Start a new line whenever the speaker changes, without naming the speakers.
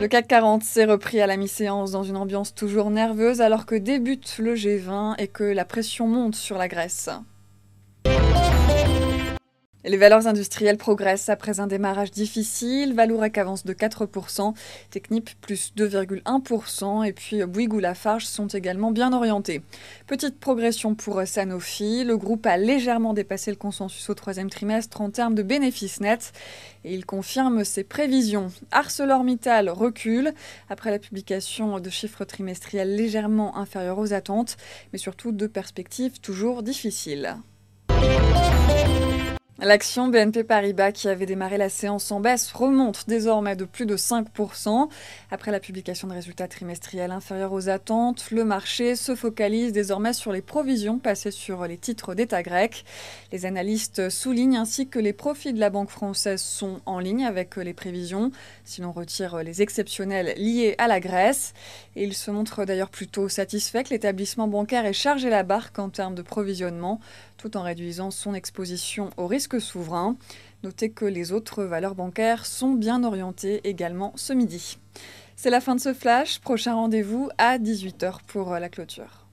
CAC 40 s'est repris à la mi-séance dans une ambiance toujours nerveuse alors que débute le G20 et que la pression monte sur la Grèce. Les valeurs industrielles progressent après un démarrage difficile. Vallourec avance de 4%, Technip plus 2,1% et puis Bouygues ou Lafarge sont également bien orientés. Petite progression pour Sanofi. Le groupe a légèrement dépassé le consensus au troisième trimestre en termes de bénéfices nets et il confirme ses prévisions. ArcelorMittal recule après la publication de chiffres trimestriels légèrement inférieurs aux attentes, mais surtout de perspectives toujours difficiles. L'action BNP Paribas, qui avait démarré la séance en baisse, remonte désormais de plus de 5%. Après la publication de résultats trimestriels inférieurs aux attentes, le marché se focalise désormais sur les provisions passées sur les titres d'État grecs. Les analystes soulignent ainsi que les profits de la Banque française sont en ligne avec les prévisions, si l'on retire les exceptionnels liés à la Grèce. Et ils se montrent d'ailleurs plutôt satisfaits que l'établissement bancaire ait chargé la barque en termes de provisionnement, tout en réduisant son exposition au risque souverain. Notez que les autres valeurs bancaires sont bien orientées également ce midi. C'est la fin de ce flash. Prochain rendez-vous à 18 h pour la clôture.